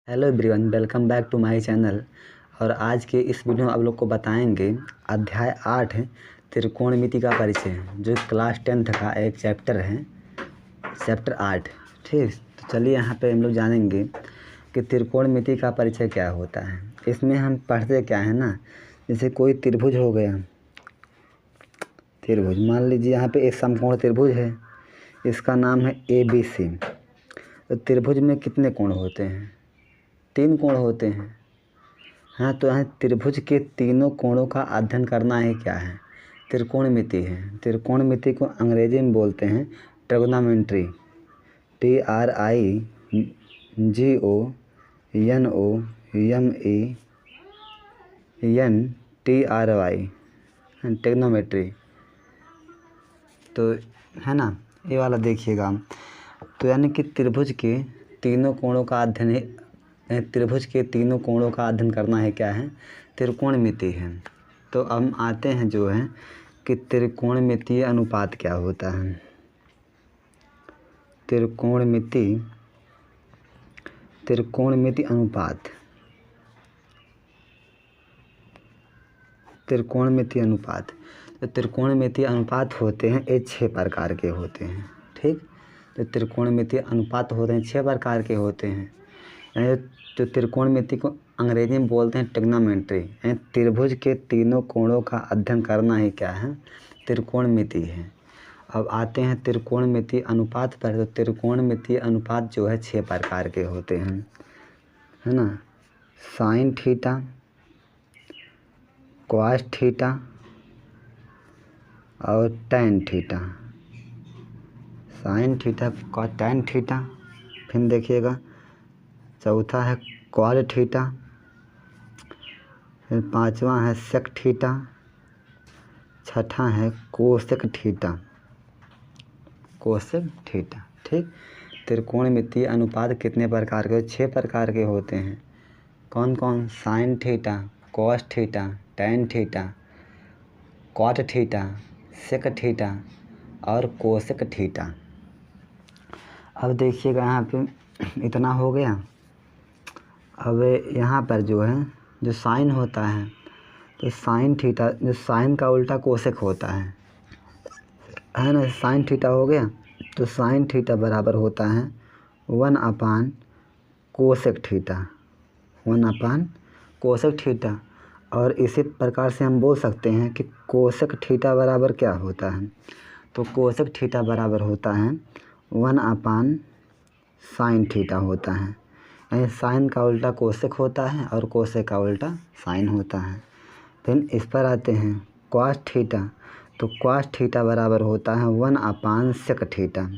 Hello everyone, welcome back to my channel. और आज के इस वीडियो में आप लोग को बताएंगे अध्याय 8 त्रिकोणमिति का परिचय, जो क्लास 10th का एक चैप्टर है, चैप्टर 8। ठीक, तो चलिए यहाँ पे हम लोग जानेंगे कि त्रिकोणमिति का परिचय क्या होता है। इसमें हम पढ़ते क्या है ना, जैसे कोई त्रिभुज हो गया, त्रिभुज मान लीजिए यहाँ पे एक समकोण त्रिभुज है, इसका नाम है ABC। तो त्रिभुज में कितने कोण होते हैं? 3 कोण होते हैं। हाँ, तो यहाँ त्रिभुज के तीनों कोणों का अध्ययन करना है, क्या है? त्रिकोणमिति है। त्रिकोणमिति को अंग्रेजी में बोलते हैं ट्रिग्नोमेट्री, TRIGONOMENTRY, ट्रिग्नोमेट्री। तो है ना, ये वाला देखिएगा। तो यानी कि त्रिभुज के तीनों कोणों का अध्ययन त्रिभुज के तीनों कोणों का अध्ययन करना है, क्या है? त्रिकोणमिति है। तो हम आते हैं जो है कि त्रिकोणमितीय अनुपात क्या होता है। त्रिकोणमिति अनुपात, त्रिकोणमिति अनुपात। तो त्रिकोणमिति अनुपात होते हैं, ये 6 प्रकार के होते हैं। ठीक, तो त्रिकोणमिति अनुपात होते हैं 6 प्रकार के होते हैं। तो त्रिकोणमिति को अंग्रेजी में बोलते हैं ट्रिग्नोमेट्री, यानी त्रिभुज के तीनों कोणों का अध्ययन करना ही क्या है? त्रिकोणमिति है। अब आते हैं त्रिकोणमिति अनुपात पर। तो त्रिकोणमिति अनुपात जो है 6 प्रकार के होते हैं, है ना। साइन थीटा, कॉस थीटा और tan theta. Sine theta, tan theta, फिर देखिएगा चौथा है कॉस थीटा, फिर 5वां है सेक थीटा, छठा है कोसेक थीटा, कोसेक थीटा। ठीक, त्रिकोणमितीय अनुपात कितने प्रकार के? 6 प्रकार के होते हैं। कौन कौन? Sine theta, cos theta, tan theta, cot theta, sec theta और कोसेक थीटा। अब देखिएगा यहाँ पे इतना हो गया। अब यहाँ पर जो है, जो साइन होता है, तो साइन थीटा, जो साइन का उल्टा कोसेक होता है ना। साइन थीटा हो गया, तो साइन थीटा बराबर होता है 1/कोसेक थीटा, 1/कोसेक थीटा। और इसी प्रकार से हम बोल सकते हैं कि कोसेक थीटा बराबर क्या होता है? तो कोसेक थीटा बराबर होता है 1/साइन थीटा होता है। यानी साइन का उल्टा कोसेक होता है और कोसेक का उल्टा साइन होता है। फिर इस पर आते हैं कॉस थीटा। तो कॉस थीटा बराबर होता है 1/सेक थीटा,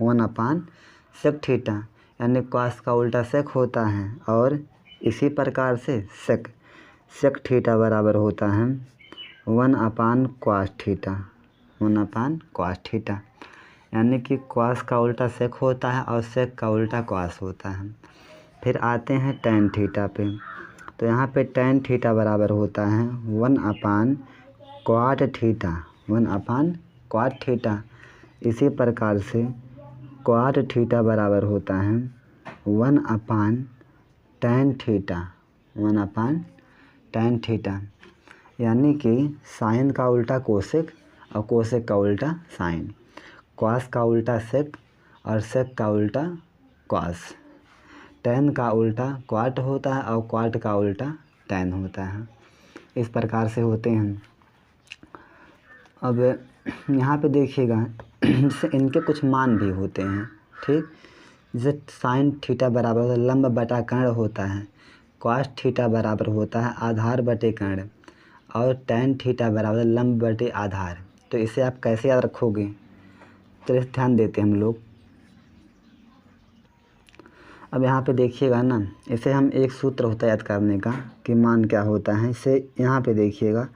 1/सेक थीटा। यानी कॉस का उल्टा सेक होता है। और इसी प्रकार से सेक थीटा बराबर होता है 1/कॉस थीटा, 1/कॉस थीटा। यानी कि कॉस का उल्टा सेक होता है और सेक का उल्टा कॉस होता है। फिर आते हैं टैन थीटा पे। तो यहाँ पे टैन थीटा बराबर होता है 1/कॉट थीटा, 1/कॉट थीटा। इसी प्रकार से कॉट थीटा बराबर होता है 1/टैन थीटा, 1/टैन थीटा। यानी कि साइन का उल्टा कोसेक और कोसेक का उल्टा साइन, कॉस का उल्टा सेक और सेक का उल्टा कॉस, टैन का उल्टा क्वाट होता है और क्वाट का उल्टा टैन होता है। इस प्रकार से होते हैं। अब यहाँ पे देखिएगा, जैसे इनके कुछ मान भी होते हैं। ठीक, जैसे साइन थीटा बराबर लंब बटा कर्ण होता है, कॉस थीटा बराबर होता है आधार बटे कर्ण, और टैन थीटा बराबर लंब बटे आधार। तो इसे आप कैसे याद रखोगे? चलिए ध्यान देते हैं हम लोग। अब यहाँ पे देखिएगा ना, इसे हम एक सूत्र होता है याद करने का कि मान क्या होता है। इसे यहाँ पे देखिएगा,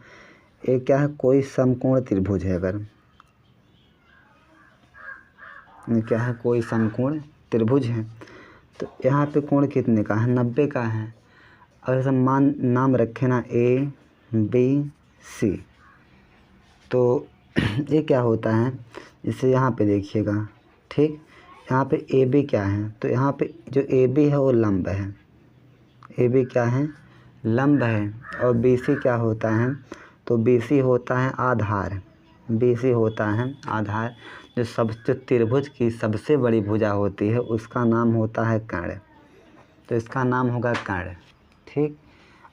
एक क्या है, कोई समकोण त्रिभुज है। अगर क्या है, कोई समकोण त्रिभुज है, तो यहाँ पे कोण कितने का है? 90 का है। और ऐसा मान नाम रखे ना ABC, तो ये क्या होता है, इसे यहाँ पे देखिएगा। ठीक, यहाँ पे ए बी क्या है, तो यहाँ पे जो ए बी है वो लंब है, ए बी क्या है, लंब है। और बी सी क्या होता है, तो बी सी होता है आधार, बी सी होता है आधार। जो त्रिभुज की सबसे बड़ी भुजा होती है उसका नाम होता है कर्ण, तो इसका नाम होगा कर्ण। ठीक,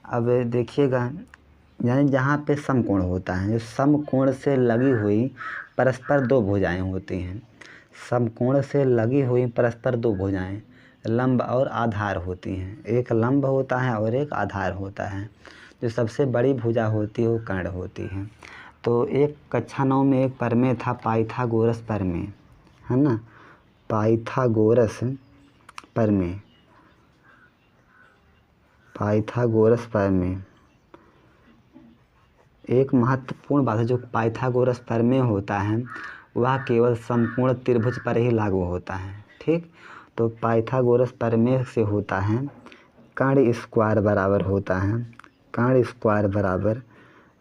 अब देखिएगा, यानी जहाँ पे समकोण होता है, जो समकोण से लगी हुई परस्पर दो भुजाएं होती हैं, समकोण से लगी हुई परस्पर दो भुजाएं लंब और आधार होती हैं। एक लंब होता है और एक आधार होता है। जो सबसे बड़ी भुजा होती है वो कर्ण होती है। तो एक कक्षा 9 में एक प्रमेय था पाइथागोरस प्रमेय, है ना, पाइथागोरस प्रमेय, पाइथागोरस प्रमेय। एक महत्वपूर्ण बात है, जो पाइथागोरस प्रमेय होता है वह केवल समकोण त्रिभुज पर ही लागू होता है। ठीक, तो पाइथागोरस प्रमेय से होता है कर्ण स्क्वायर बराबर होता है, कर्ण स्क्वायर बराबर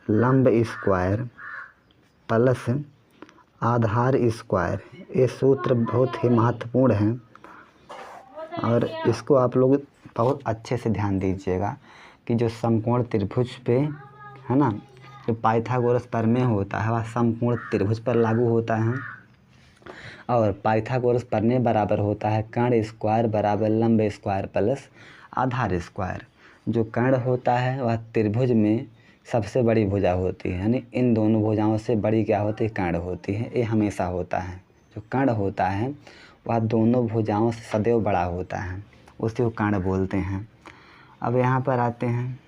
लंब स्क्वायर प्लस आधार स्क्वायर। ये सूत्र बहुत ही महत्वपूर्ण है और इसको आप लोग बहुत अच्छे से ध्यान दीजिएगा कि जो समकोण त्रिभुज पे, है ना, जो पाइथागोरस प्रमेय होता है वह समकोण त्रिभुज पर लागू होता है और पाइथागोरस प्रमेय बराबर होता है कर्ण स्क्वायर बराबर लंब स्क्वायर प्लस आधार स्क्वायर। जो कर्ण होता है वह त्रिभुज में सबसे बड़ी भुजा होती है, यानी इन दोनों भुजाओं से बड़ी क्या होती है, कर्ण होती है। ये हमेशा होता है, जो कर्ण होता है वह दोनों भुजाओं से सदैव बड़ा होता है, उसे वो कर्ण बोलते हैं। अब यहाँ पर आते हैं,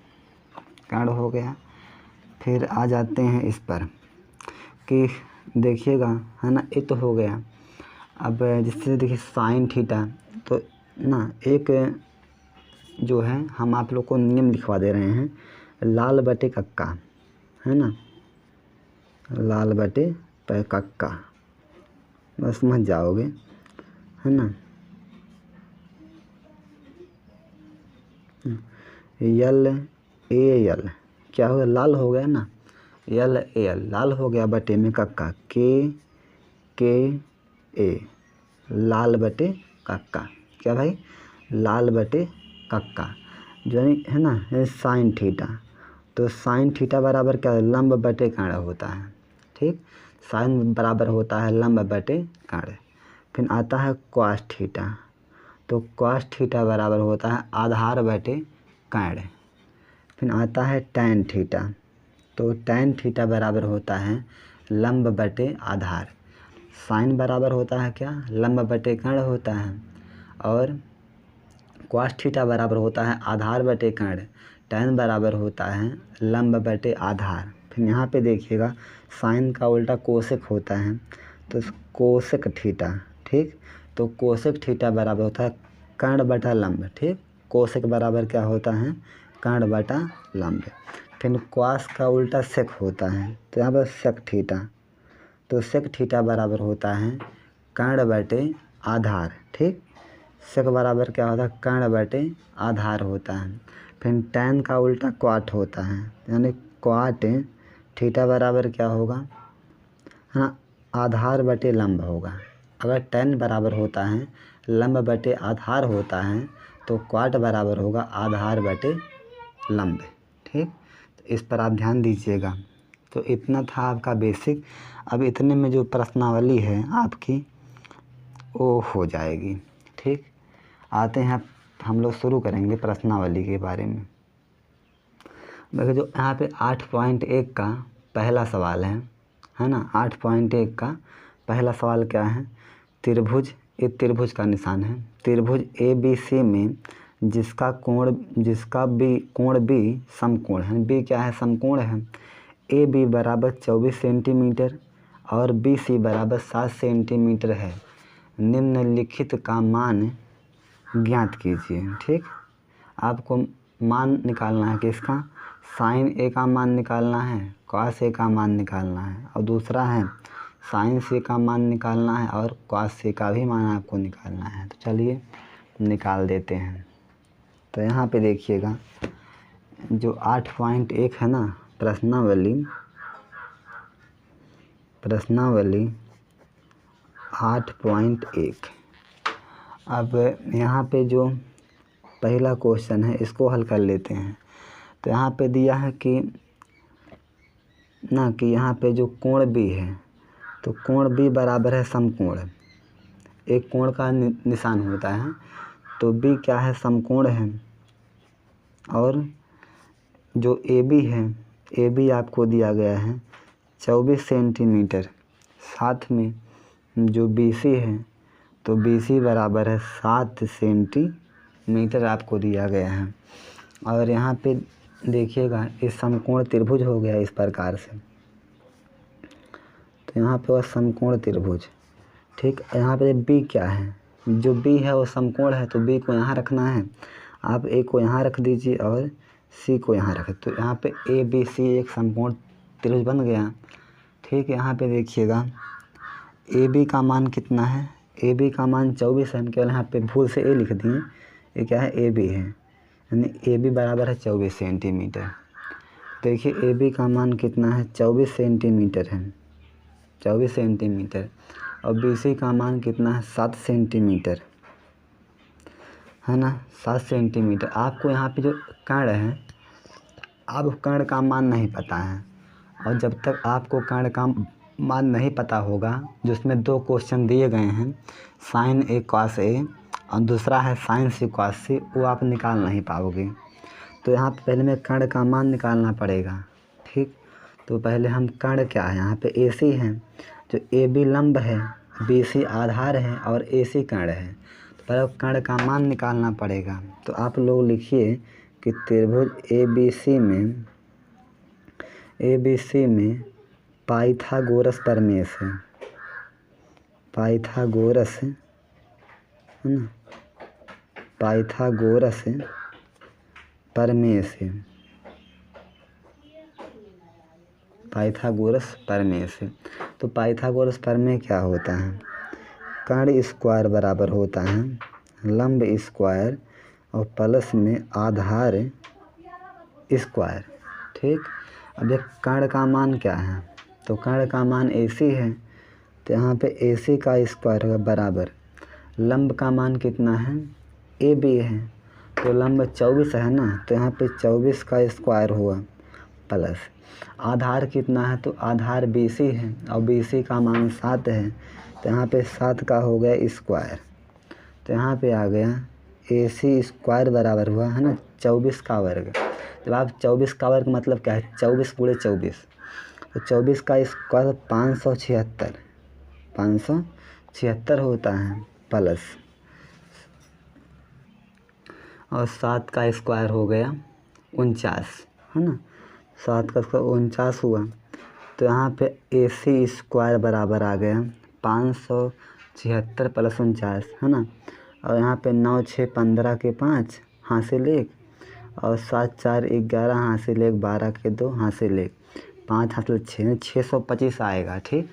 कर्ण हो गया, फिर आ जाते हैं इस पर कि देखिएगा, है ना, ये तो हो गया। अब जिससे देखिए साइन थीटा, तो ना एक जो है हम आप लोग को नियम लिखवा दे रहे हैं, लाल बटे कक्का, है ना, लाल बटे कक्का, बस समझ जाओगे, है ना। यल ए यल क्या हो गया, लाल हो गया ना, यल ए यल लाल हो गया, बटे में कक्का के ए, लाल बटे कक्का, क्या भाई, लाल बटे कक्का, जो है ना साइन थीटा। तो साइन थीटा बराबर क्या है, लंब बटे कर्ण होता है। ठीक, साइन बराबर होता है लंब बटे कर्ण। फिर आता है कॉस थीटा, तो कॉस थीटा बराबर होता है आधार बटे कर्ण। फिर आता है टैन थीटा, तो टैन थीटा बराबर होता है लंब बटे आधार। साइन बराबर होता है क्या, लंब बटे कर्ण होता है, और कॉस थीटा बराबर होता है आधार बटे कर्ण, टैन बराबर होता है लंब बटे आधार। फिर यहाँ पे देखिएगा साइन का उल्टा कोसेक होता है, तो कोसेक थीटा। ठीक, तो कोसेक थीटा बराबर होता है कर्ण बटा लंब। ठीक, कोसेक बराबर क्या होता है, कर्ण बटा लंब। फिर कॉस का उल्टा सेक होता है, तो यहाँ पर सेक थीटा, तो सेक थीटा बराबर होता है कर्ण बटे आधार। ठीक, सेक बराबर क्या होता है, कर्ण बटे आधार होता है। फिर टैन का उल्टा क्वाट होता है, यानी क्वाट थीटा बराबर क्या होगा, हाँ, आधार बटे लंब होगा। अगर टैन बराबर होता है लंब बटे आधार होता है तो क्वाट बराबर होगा आधार बटे लंब। ठीक, तो इस पर आप ध्यान दीजिएगा। तो इतना था आपका बेसिक। अब इतने में जो प्रश्नावली है आपकी वो हो जाएगी। ठीक, आते हैं हम लोग शुरू करेंगे प्रश्नावली के बारे में। देखिए जो यहाँ पे 8.1 का पहला सवाल है ना, 8.1 का पहला सवाल क्या है, त्रिभुज, ये त्रिभुज का निशान है, त्रिभुज ABC में जिसका कोण B समकोण है, B क्या है, समकोण है, AB बराबर 24 सेंटीमीटर और BC बराबर 7 सेंटीमीटर है, निम्नलिखित का मान ज्ञात कीजिए। ठीक, आपको मान निकालना है किसका, साइन ए का मान निकालना है, कॉस ए का मान निकालना है, और दूसरा है साइन सी का मान निकालना है और कॉस सी का भी मान आपको निकालना है। तो चलिए निकाल देते हैं। तो यहाँ पे देखिएगा जो 8.1 है ना, प्रश्नावली 8.1, अब यहाँ पे जो पहला क्वेश्चन है इसको हल कर लेते हैं। तो यहाँ पे दिया है कि यहाँ पे जो कोण बी है, तो कोण बी बराबर है समकोण। एक कोण का निशान होता है, तो बी क्या है, समकोण है। और जो ए बी है, ए बी आपको दिया गया है 24 सेंटीमीटर। साथ में जो बी सी है, तो बी सी बराबर है 7 सेंटीमीटर आपको दिया गया है। और यहाँ पे देखिएगा ये समकोण त्रिभुज हो गया इस प्रकार से। तो यहाँ पे वह समकोण त्रिभुज, ठीक। यहाँ पे बी क्या है, जो बी है वो समकोण है, तो बी को यहाँ रखना है। आप ए को यहाँ रख दीजिए और सी को यहाँ रखें, तो यहाँ पे ए बी सी एक समकोण त्रिभुज बन गया, ठीक। यहाँ पे देखिएगा ए बी का मान कितना है, ए बी का मान 24 है। हम केवल यहाँ पे भूल से ए लिख दिए, ये क्या है, ए बी है, यानी ए बी बराबर है 24 सेंटीमीटर। देखिए ए बी का मान कितना है, 24 सेंटीमीटर है, 24 सेंटीमीटर। और बी सी का मान कितना है, 7 सेंटीमीटर है ना, 7 सेंटीमीटर। आपको यहाँ पे जो कर्ण है, अब कर्ण का मान नहीं पता है, और जब तक आपको कर्ण का मान नहीं पता होगा, जिसमें 2 क्वेश्चन दिए गए हैं, साइन ए कॉस ए और दूसरा है साइन सी कॉस सी, वो आप निकाल नहीं पाओगे। तो यहाँ पे पहले में कर्ण का मान निकालना पड़ेगा, ठीक। तो पहले हम कर्ण क्या है, यहाँ पे ए सी है, जो ए बी लंब है, बी सी आधार है और ए सी कर्ण है। तो पहले कर्ण का मान निकालना पड़ेगा। तो आप लोग लिखिए कि त्रिभुज ए बी सी में पाइथागोरस प्रमेय से, पाइथागोरस है ना, पाइथागोरस प्रमेय से, पाइथागोरस प्रमेय से। तो पाइथागोरस प्रमेय क्या होता है, कर्ण स्क्वायर बराबर होता है लंब स्क्वायर और प्लस में आधार स्क्वायर, ठीक। अब एक कर्ण का मान क्या है, तो कर्ण का मान ए सी है, तो यहाँ पे ए सी का स्क्वायर होगा बराबर लंब का मान कितना है, ए बी है, तो लंब 24 है ना, तो यहाँ पे 24 का स्क्वायर हुआ प्लस आधार कितना है, तो आधार बी सी है और बी सी का मान 7 है, तो यहाँ पे 7 का हो गया स्क्वायर। तो यहाँ पे आ गया ए सी स्क्वायर बराबर हुआ है ना 24 का वर्ग। जब आप 24 का वर्ग मतलब क्या है, 24 गुणे 24, तो 24 का स्क्वायर 576 होता है प्लस, और 7 का स्क्वायर हो गया 49 है ना, 7 का स्क्वायर 49 हुआ। तो यहाँ पे ए सी स्क्वायर बराबर आ गया 576 प्लस 49 है ना, और यहाँ पे 9 6 15 के 5 हासिल 1 और 7 4 11 हासिल 1 12 के 2 हासिल 1 5 हासिल 6, 625 आएगा, ठीक।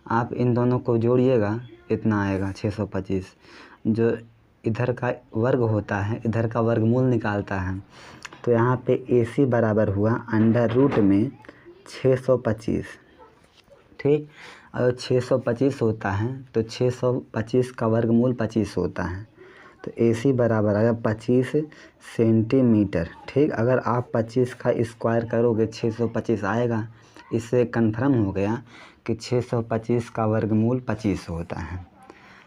आप इन दोनों को जोड़िएगा, इतना आएगा 625। जो इधर का वर्ग होता है, इधर का वर्गमूल निकालता है, तो यहाँ पे ए सी बराबर हुआ अंडर रूट में 625, ठीक। अगर 625 होता है तो 625 का वर्गमूल 25 होता है, तो ए सी बराबर आएगा 25 सेंटीमीटर, ठीक। अगर आप 25 का स्क्वायर करोगे 625 आएगा, इससे कंफर्म हो गया कि 625 का वर्गमूल 25 होता है।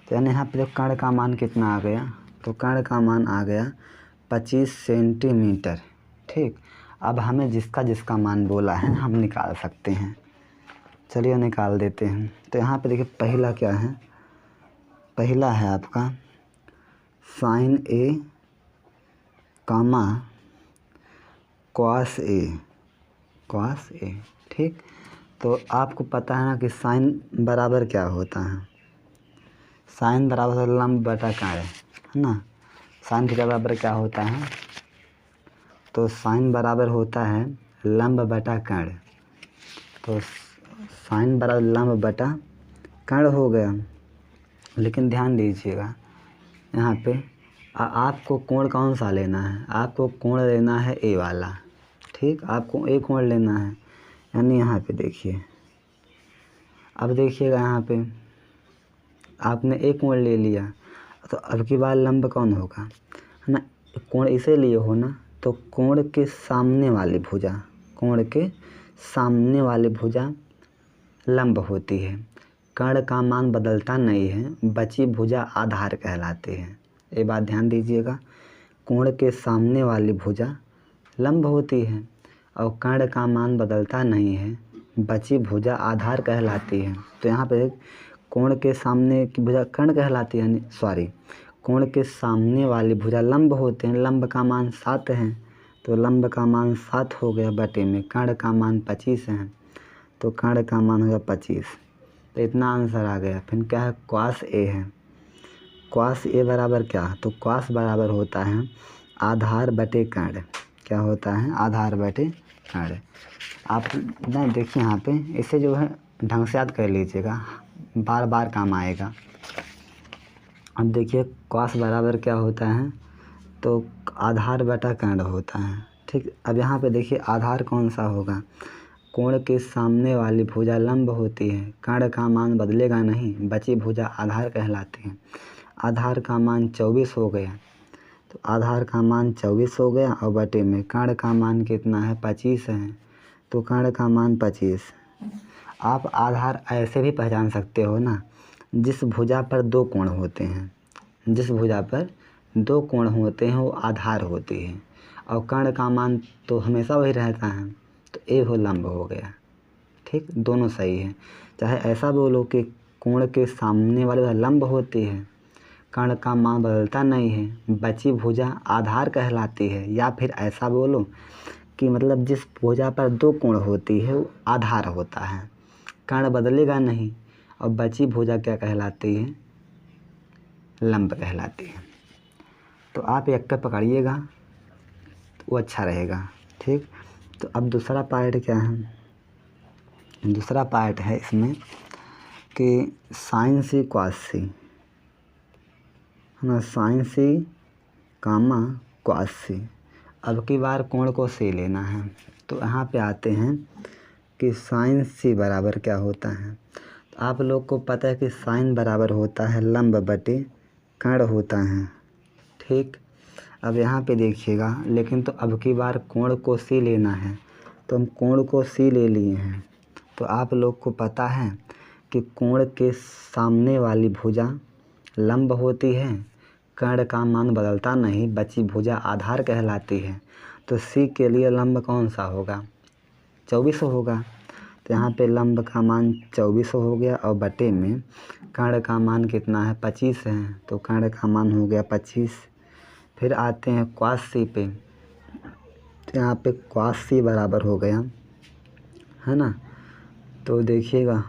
तो यानी यहाँ पे कर्ण का मान कितना आ गया, तो कर्ण का मान आ गया 25 सेंटीमीटर, ठीक। अब हमें जिसका मान बोला है हम निकाल सकते हैं, चलिए निकाल देते हैं। तो यहाँ पे देखिए पहला क्या है, पहला है आपका sign A comma cos A, ठीक। तो आपको पता है ना कि साइन बराबर क्या होता है, साइन बराबर लंब बटा कर्ण है ना। साइन थीटा बराबर क्या होता है, तो साइन बराबर होता है लंब बटा कर्ण, तो साइन बराबर लंब बटा कर्ण हो गया। लेकिन ध्यान दीजिएगा यहाँ पे आपको कोण कौन सा लेना है, आपको कोण लेना है ए वाला, ठीक। आपको ए कोण लेना है, यानी यहाँ पे देखिए, अब देखिएगा यहाँ पे आपने ए कोण ले लिया, तो अब की बार लंब कौन होगा, है ना। कोण इसीलिए हो ना, तो कोण के सामने वाली भुजा, कोण के सामने वाली भुजा लंब होती है। कर्ण का मान बदलता नहीं है, बची भुजा आधार कहलाती है। ये बात ध्यान दीजिएगा, कोण के सामने वाली भुजा लंब होती है और कर्ण का मान बदलता नहीं है, बची भुजा आधार कहलाती है। तो यहाँ पे कोण के सामने की भुजा कर्ण कहलाती है, सॉरी, कोण के सामने वाली भुजा लंब होते हैं। लंब का मान 7 है, तो लंब का मान 7 हो गया बटे में कर्ण का मान 25 है, तो कर्ण का मान हो गया 25। तो इतना आंसर आ गया। फिर क्या है, क्वास ए है। क्वास ए बराबर क्या, तो क्वास बराबर होता है आधार बटे कर्ण। क्या होता है, आधार बटे कर्ण। आप ना देखिए यहाँ पे, इसे जो है ढंग से याद कर लीजिएगा, बार बार काम आएगा। अब देखिए क्वास बराबर क्या होता है, तो आधार बटा कर्ण होता है। ठीक, अब यहाँ पे देखिए आधार कौन सा होगा, कोण के सामने वाली भुजा लंब होती है, कर्ण का मान बदलेगा नहीं, बची भुजा आधार कहलाती है। आधार का मान 24 हो गया, तो आधार का मान 24 हो गया और बटे में कर्ण का मान कितना है, 25 है, तो कर्ण का मान 25। आप आधार ऐसे भी पहचान सकते हो ना, जिस भुजा पर 2 कोण होते हैं, जिस भुजा पर 2 कोण होते हैं वो आधार होती है, और कर्ण का मान तो हमेशा वही रहता है, तो ए वो लंब हो गया। ठीक, दोनों सही है। चाहे ऐसा बोलो कि कोण के सामने वाली भुजा लंब होती है, कर्ण का मान बदलता नहीं है, बची भुजा आधार कहलाती है, या फिर ऐसा बोलो कि मतलब जिस भुजा पर 2 कोण होती है वो आधार होता है, कर्ण बदलेगा नहीं, और बची भुजा क्या कहलाती है, लंब कहलाती है। तो आप एक पकड़िएगा तो वो अच्छा रहेगा। ठीक, तो अब दूसरा पार्ट क्या है, दूसरा पार्ट है इसमें कि साइन सी क्वास सी, है ना, साइन सी कामा क्वास सी। अब की बार कोण को सी लेना है, तो यहाँ पे आते हैं कि साइन सी बराबर क्या होता है। तो आप लोग को पता है कि साइन बराबर होता है लंब बटे कर्ण होता है। ठीक, अब यहाँ पे देखिएगा, लेकिन तो अब की बार कोण को सी लेना है, तो हम कोण को सी ले लिए हैं। तो आप लोग को पता है कि कोण के सामने वाली भुजा लंब होती है, कर्ण का मान बदलता नहीं, बची भुजा आधार कहलाती है। तो सी के लिए लंब कौन सा होगा, 24 होगा। तो यहाँ पे लंब का मान 24 हो गया और बटे में कर्ण का मान कितना है, 25 है, तो कर्ण का मान हो गया 25। फिर आते हैं क्वास सी पे, तो यहाँ पे क्वास सी बराबर हो गया, है ना। तो देखिएगा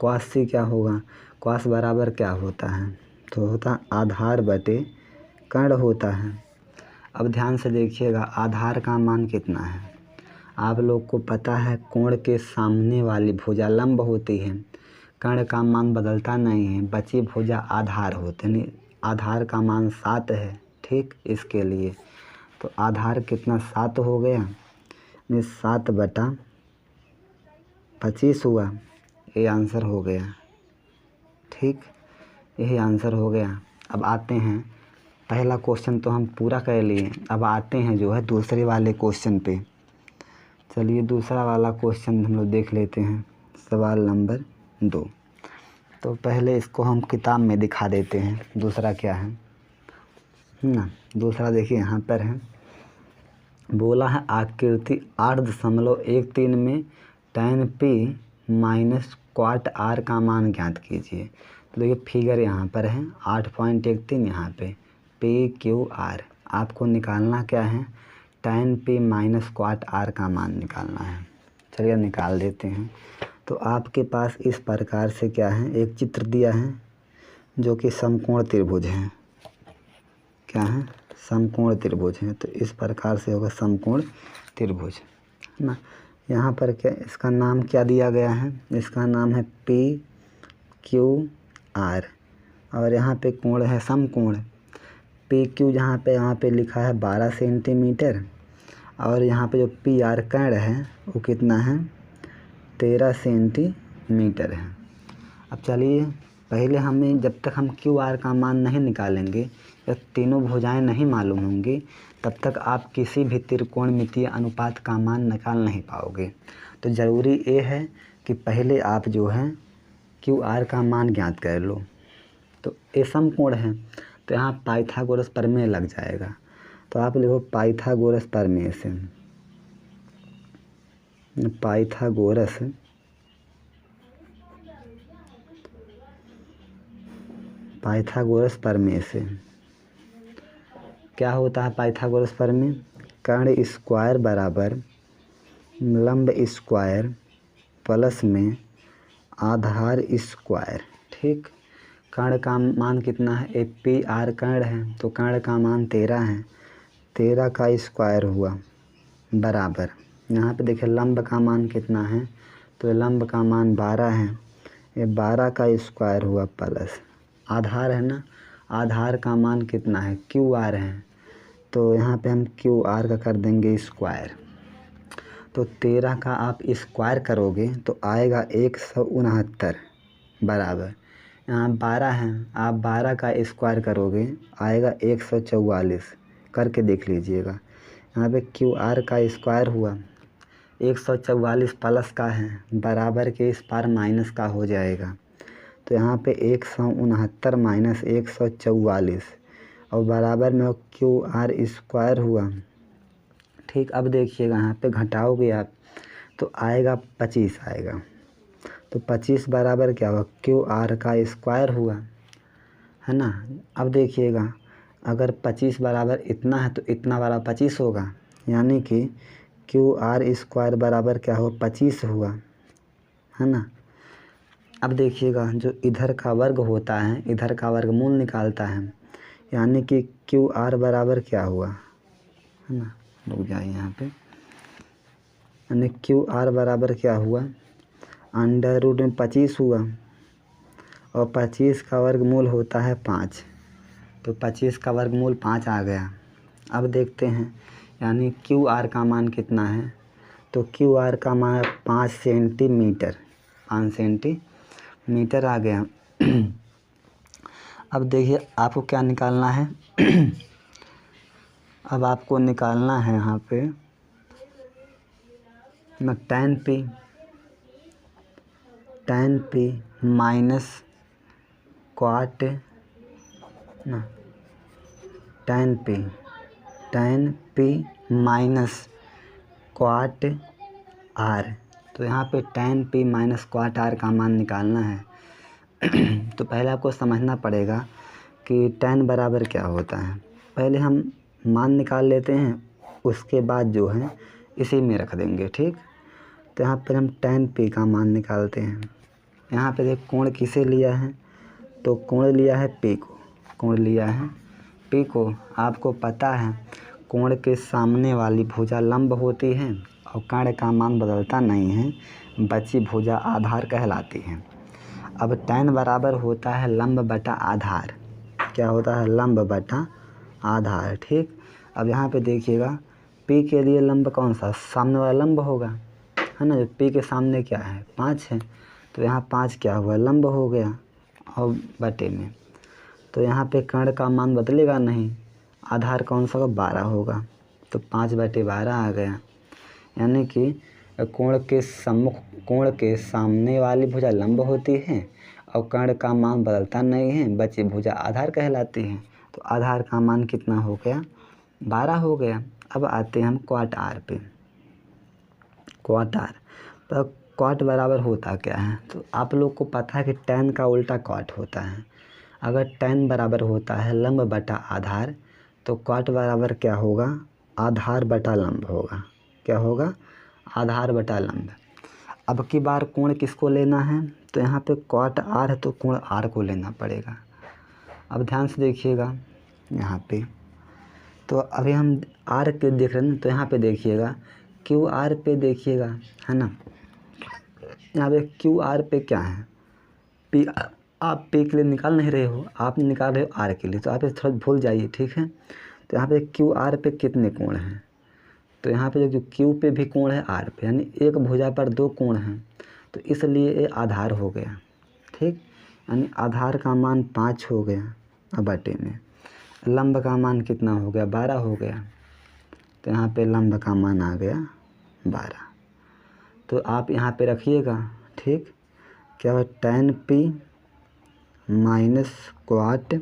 क्वास सी क्या होगा, क्वास बराबर क्या होता है, तो होता आधार बटे कर्ण होता है। अब ध्यान से देखिएगा, आधार का मान कितना है, आप लोग को पता है कोण के सामने वाली भुजा लंब होती है, कर्ण का मान बदलता नहीं है, बची भुजा आधार होते हैं, आधार का मान 7 है। ठीक, इसके लिए तो आधार कितना 7 हो गया, 7 बटा 25 हुआ, ये आंसर हो गया। ठीक, यही आंसर हो गया। अब आते हैं, पहला क्वेश्चन तो हम पूरा कर लिए, अब आते हैं जो है दूसरे वाले क्वेश्चन पे। चलिए दूसरा वाला क्वेश्चन हम लोग देख लेते हैं, सवाल नंबर 2। तो पहले इसको हम किताब में दिखा देते हैं, दूसरा क्या है ना। दूसरा देखिए यहाँ पर है, बोला है आकृति 8.13 में tan p माइनस क्वाट r का मान ज्ञात कीजिए। तो देखिए फिगर यहाँ पर है 8.13, यहाँ पे PQR आपको निकालना क्या है, tan p माइनस क्वाट r का मान निकालना है। चलिए निकाल देते हैं। तो आपके पास इस प्रकार से क्या है, एक चित्र दिया है जो कि समकोण त्रिभुज है। क्या है, समकोण त्रिभुज है। तो इस प्रकार से होगा समकोण त्रिभुज, है ना। यहाँ पर क्या, इसका नाम क्या दिया गया है, इसका नाम है PQR, और यहाँ पे कोण है समकोण। PQ यहाँ पे लिखा है 12 सेंटीमीटर, और यहाँ पे जो PR कर्ण है वो कितना है, 13 सेंटीमीटर है। अब चलिए पहले हमें जब तक हम क्यू आर का मान नहीं निकालेंगे या तीनों भुजाएं नहीं मालूम होंगी तब तक आप किसी भी त्रिकोणमितीय अनुपात का मान निकाल नहीं पाओगे। तो ज़रूरी ये है कि पहले आप जो है क्यू आर का मान ज्ञात कर लो। तो ये समकोण है तो यहाँ पाइथागोरस प्रमेय लग जाएगा। तो आप लिखो पाइथागोरस प्रमेय से, पाइथागोरस प्रमेय से क्या होता है पाइथागोरस प्रमेय? कर्ण स्क्वायर बराबर लंब स्क्वायर प्लस में आधार स्क्वायर। ठीक, कर्ण का मान कितना है? ए पी आर कर्ण है तो कर्ण का मान 13 है, 13 का स्क्वायर हुआ बराबर, यहाँ पे देखिए लंब का मान कितना है? तो लंब का मान 12 है, ये 12 का स्क्वायर हुआ प्लस आधार है ना, आधार का मान कितना है? क्यू आर है तो यहाँ पे हम क्यू आर का कर देंगे स्क्वायर। तो 13 का आप स्क्वायर करोगे तो आएगा 169 बराबर, यहाँ 12 है, आप 12 का स्क्वायर करोगे आएगा 144, करके देख लीजिएगा। यहाँ पे क्यू आर का स्क्वायर हुआ 144 प्लस का है, बराबर के इस पार माइनस का हो जाएगा। तो यहाँ पे 169 माइनस 144 और बराबर में क्यू आर स्क्वायर हुआ। ठीक, अब देखिएगा यहाँ पे घटाओगे आप तो आएगा 25 आएगा। तो 25 बराबर क्या हुआ? क्यू आर का स्क्वायर हुआ, है ना। अब देखिएगा अगर 25 बराबर इतना है तो इतना बराबर 25 होगा, यानी कि क्यू आर स्क्वायर बराबर क्या हो? 25 हुआ, है ना। अब देखिएगा जो इधर का वर्ग होता है इधर का वर्गमूल निकालता है, यानी कि क्यू आर बराबर क्या हुआ, है ना। रुक जाइए यहाँ पे, यानी क्यू आर बराबर क्या हुआ? अंडर रूट में 25 हुआ और 25 का वर्गमूल होता है 5, तो 25 का वर्गमूल 5 आ गया। अब देखते हैं यानी क्यू आर का मान कितना है? तो क्यू आर का मान 5 सेंटीमीटर, 5 सेंटीमीटर आ गया। अब देखिए आपको क्या निकालना है? अब आपको निकालना है यहाँ पे tan p माइनस क्वाट ना, tan p माइनस क्वाट आर। तो यहाँ पे tan p माइनस क्वाट आर का मान निकालना है। तो पहले आपको समझना पड़ेगा कि tan बराबर क्या होता है। पहले हम मान निकाल लेते हैं, उसके बाद जो है इसी में रख देंगे। ठीक, तो यहाँ पर हम tan p का मान निकालते हैं। यहाँ पे देख कोण किसे लिया है? तो कोण लिया है p को, कोण लिया है p को। आपको पता है कोण के सामने वाली भुजा लंब होती है और कर्ण का मान बदलता नहीं है, बची भुजा आधार कहलाती है। अब tan बराबर होता है लंब बटा आधार। क्या होता है? लंब बटा आधार। ठीक, अब यहाँ पे देखिएगा p के लिए लंब कौन सा? सामने वाला लंब होगा, है ना। जो p के सामने क्या है? 5 है, तो यहाँ 5 क्या हुआ? लंब हो गया और बटे में। तो यहाँ पे कर्ण का मान बदलेगा नहीं, आधार कौन सा होगा? 12 होगा, तो 5/12 आ गया। यानी कि कोण के सामने वाली भुजा लंब होती है और कर्ण का मान बदलता नहीं है, बची भुजा आधार कहलाती है। तो आधार का मान कितना हो गया? 12 हो गया। अब आते हैं हम क्वाट आर पे। क्वाट आर, तो क्वाट बराबर होता क्या है? तो आप लोग को पता है कि tan का उल्टा क्वाट होता है। अगर tan बराबर होता है लंब बटा आधार तो क्वाट बराबर क्या होगा? आधार बटा लंब होगा। क्या होगा? आधार बटा लंब। अब की बार कोण किसको लेना है? तो यहाँ पे क्वाट आर है तो कोण आर को लेना पड़ेगा। अब ध्यान से देखिएगा यहाँ पे, तो अभी हम आर पे देख रहे हैं, तो यहाँ पे देखिएगा क्यू आर पे देखिएगा, है ना। यहाँ पे क्यू आर पे क्या है? पी, आप पे के लिए निकाल नहीं रहे हो, आप निकाल रहे हो आर के लिए, तो आप थोड़ा भूल जाइए। ठीक है, तो यहाँ पे क्यू आर पे कितने कोण हैं? तो यहाँ पे जो क्यू पे भी कोण है, आर पे, यानी एक भुजा पर 2 कोण हैं, तो इसलिए ये आधार हो गया। ठीक, यानी आधार का मान 5 हो गया अब बटे में लंब का मान कितना हो गया 12 हो गया। तो यहाँ पे लंब का मान आ गया 12। तो आप यहाँ पे रखिएगा, ठीक। क्या है tan p माइनस क्वाट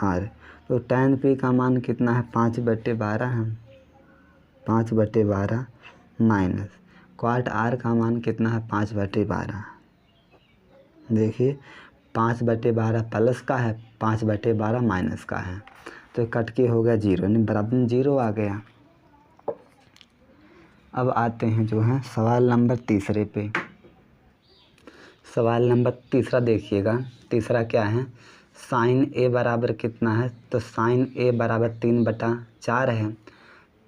r। तो tan p का मान कितना है 5/12 है, 5/12 माइनस क्वाट r का मान कितना है 5/12। देखिए 5/12 प्लस का है, 5/12 माइनस का है, तो कट के हो गया 0, यानी बराबर में 0 आ गया। अब आते हैं जो है सवाल नंबर तीसरे पे। सवाल नंबर तीसरा देखिएगा। तीसरा क्या है, साइन ए बराबर कितना है, तो साइन ए बराबर 3/4 है।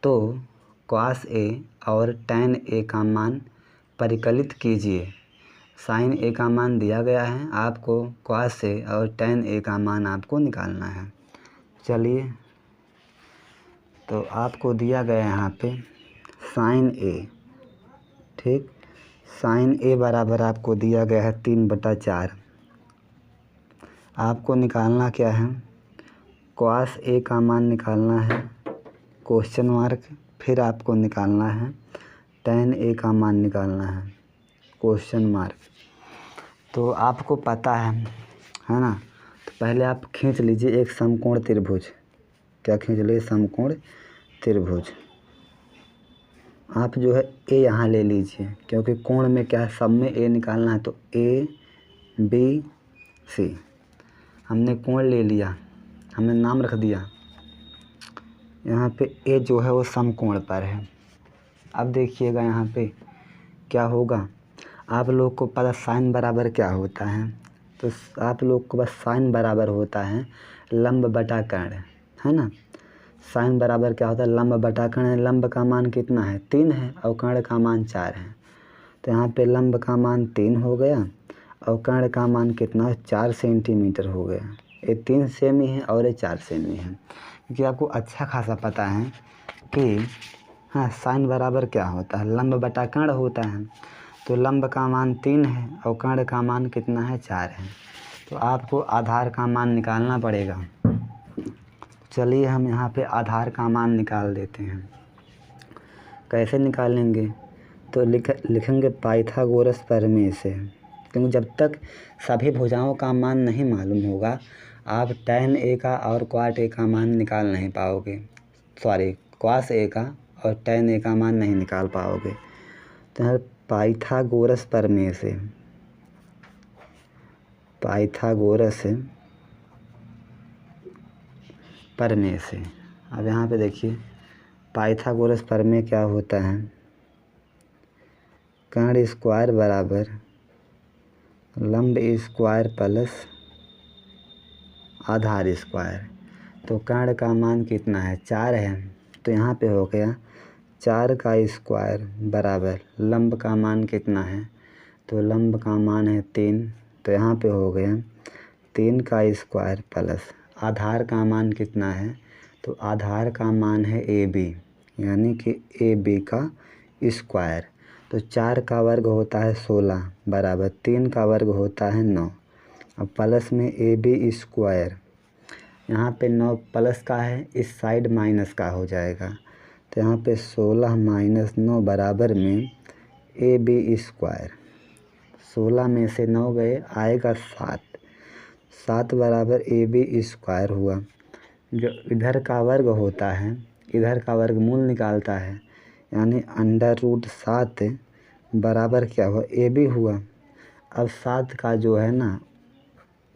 तो कॉस ए और टैन ए का मान परिकलित कीजिए। साइन ए का मान दिया गया है आपको, कॉस ए और टैन ए का मान आपको निकालना है। चलिए, तो आपको दिया गया है यहाँ पे साइन ए, ठीक। साइन ए बराबर आपको दिया गया है 3/4। आपको निकालना क्या है, कॉस ए का मान निकालना है क्वेश्चन मार्क, फिर आपको निकालना है टैन ए का मान निकालना है क्वेश्चन मार्क। तो आपको पता है ना। तो पहले आप खींच लीजिए एक समकोण त्रिभुज। क्या खींच लिए, समकोण त्रिभुज। आप जो है ए यहाँ ले लीजिए, क्योंकि कोण में क्या है, सब में ए निकालना है। तो ए बी सी हमने कोण ले लिया, हमने नाम रख दिया। यहाँ पे ए जो है वो समकोण पर है। अब देखिएगा यहाँ पे क्या होगा, आप लोग को पता साइन बराबर क्या होता है। तो आप लोग को बस साइन बराबर होता है लंब बटा कर्ण, है ना। साइन बराबर क्या होता है, लंब बटा कर्ण। लंब का मान कितना है 3 है और कर्ण का मान 4 है। तो यहाँ पे लंब का मान 3 हो गया और कर्ण का मान कितना 4 सेंटीमीटर हो गया। ये 3 सेमी है और ये 4 सेमी है, क्योंकि आपको अच्छा खासा पता है कि हाँ साइन बराबर क्या होता है, लंब बटा कर्ण होता है। तो लंब का मान 3 है और कर्ण का मान कितना है 4 है। तो आपको आधार का मान निकालना पड़ेगा। चलिए हम यहाँ पे आधार का मान निकाल देते हैं। कैसे निकालेंगे, तो लिखेंगे पाइथागोरस प्रमेय से। क्योंकि जब तक सभी भुजाओं का मान नहीं मालूम होगा आप टैन ए का और क्वाट ए का मान निकाल नहीं पाओगे। सॉरी, कॉस ए का और टैन ए का मान नहीं निकाल पाओगे। तो पाइथागोरस प्रमेय से, पाइथागोरस प्रमेय से। अब यहाँ पे देखिए पाइथागोरस प्रमेय क्या होता है, कर्ण स्क्वायर बराबर लंब स्क्वायर प्लस आधार स्क्वायर। तो कर्ण का मान कितना है 4 है। तो यहाँ पे हो गया 4 का स्क्वायर बराबर लंब का मान कितना है, तो लंब का मान है 3। तो यहाँ पे हो गया 3 का स्क्वायर प्लस आधार का मान कितना है, तो आधार का मान है ए बी, यानी कि ए बी का स्क्वायर। तो 4 का वर्ग होता है 16 बराबर 3 का वर्ग होता है 9। अब प्लस में ए बी स्क्वायर, यहाँ पे 9 प्लस का है, इस साइड माइनस का हो जाएगा। तो यहाँ पे 16 माइनस 9 बराबर में ए बी स्क्वायर। 16 में से 9 गए आएगा 7, 7 बराबर ए बी स्क्वायर हुआ। जो इधर का वर्ग होता है इधर का वर्गमूल निकालता है, यानी √7 बराबर क्या हुआ ए बी हुआ। अब 7 का जो है ना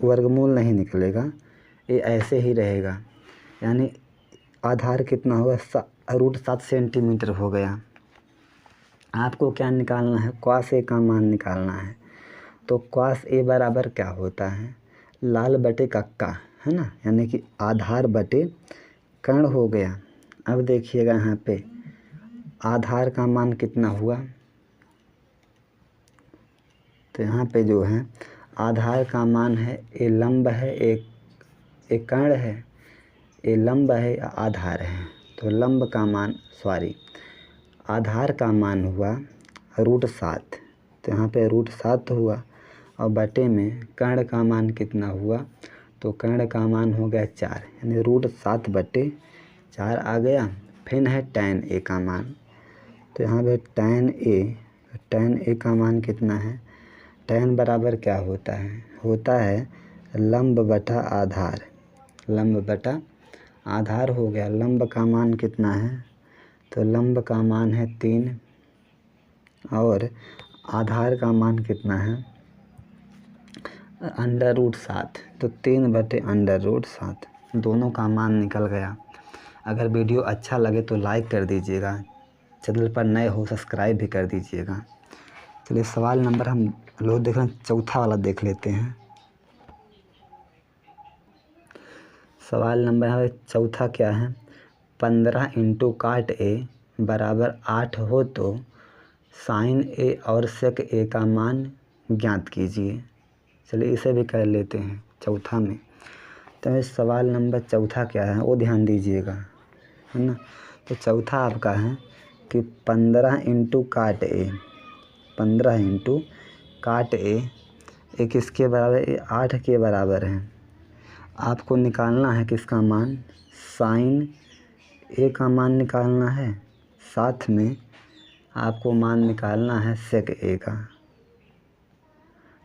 वर्गमूल नहीं निकलेगा, ये ऐसे ही रहेगा, यानी आधार कितना होगा √7 सेंटीमीटर हो गया। आपको क्या निकालना है, कॉस ए का मान निकालना है। तो कॉस ए बराबर क्या होता है, लाल बटे कक्का, है ना, यानी कि आधार बटे कर्ण हो गया। अब देखिएगा यहाँ पे आधार का मान कितना हुआ, तो यहाँ पे जो है आधार का मान है, ए लंब है एक कर्ण है, ए लंब है आधार है। तो लंब का मान आधार का मान हुआ √7। तो यहाँ पे √7 हुआ और बटे में कर्ण का मान कितना हुआ, तो कर्ण का मान हो गया 4, यानी √7/4 आ गया। फिर है tan a का मान, तो यहाँ पे tan a का मान कितना है, tan बराबर क्या होता है लंब बटा आधार, लंब बटा आधार हो गया। लंब का मान कितना है, तो लंब का मान है 3 और आधार का मान कितना है √7, तो 3/√7 दोनों का मान निकल गया। अगर वीडियो अच्छा लगे तो लाइक कर दीजिएगा, चैनल पर नए हो सब्सक्राइब भी कर दीजिएगा। चलिए सवाल नंबर हम लोग देख रहे हैं, चौथा वाला देख लेते हैं। सवाल नंबर यहाँ चौथा क्या है, 15 × cot a बराबर 8 हो तो sin a और sec a का मान ज्ञात कीजिए। चलिए इसे भी कर लेते हैं चौथा में। तो इस सवाल नंबर चौथा क्या है वो ध्यान दीजिएगा, है ना। तो चौथा आपका है कि 15 × cot a, 15 × cot a ये किसके बराबर, ये 8 के बराबर है। आपको निकालना है किसका मान, sin a का मान निकालना है, साथ में आपको मान निकालना है sec a का,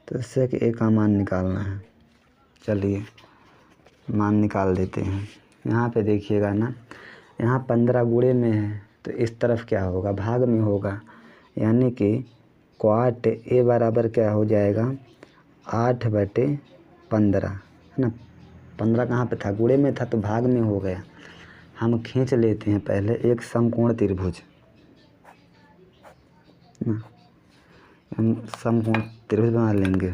तो sec a का मान निकालना है। चलिए मान निकाल देते हैं। यहाँ पे देखिएगा ना, यहाँ 15 गुणे में है तो इस तरफ क्या होगा, भाग में होगा, यानी कि cot a बराबर क्या हो जाएगा 8/15, है ना। 15 कहाँ पे था, गुणे में था तो भाग में हो गया। हम खींच लेते हैं पहले एक समकोण त्रिभुज, ना हम समकोण त्रिभुज बना लेंगे,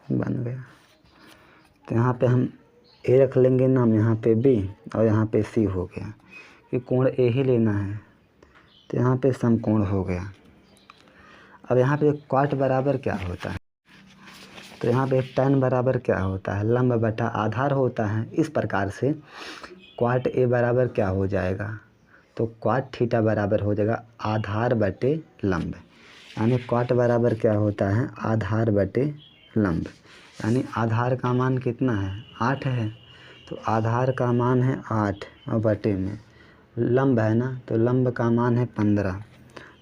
बन गया। तो यहाँ पे हम ए रख लेंगे नाम, यहाँ पे बी और यहाँ पे सी हो गया, कि कोण ए ही लेना है, तो यहाँ पे समकोण हो गया। अब यहाँ पे cot बराबर क्या होता है, तो यहाँ पे tan बराबर क्या होता है, लंब बटा आधार होता है। इस प्रकार से cot a बराबर क्या हो जाएगा, तो cot थीटा बराबर हो जाएगा आधार बटे लंब, यानी cot बराबर क्या होता है आधार बटे लंब, यानी आधार का मान कितना है 8 है, तो आधार का मान है 8 और बटे में लंब है ना, तो लंब का मान है 15,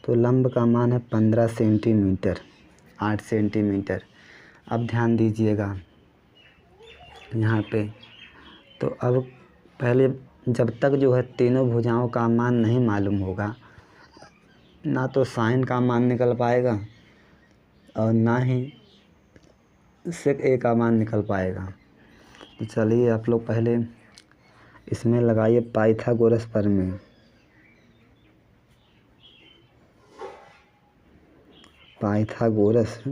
तो लंब का मान है 15 सेंटीमीटर, 8 सेंटीमीटर। अब ध्यान दीजिएगा यहाँ पे, तो अब पहले जब तक जो है तीनों भुजाओं का मान नहीं मालूम होगा, ना तो साइन का मान निकल पाएगा और ना ही sec a का मान निकल पाएगा। तो चलिए आप लोग पहले इसमें लगाइए पाइथागोरस प्रमेय। पाइथागोरस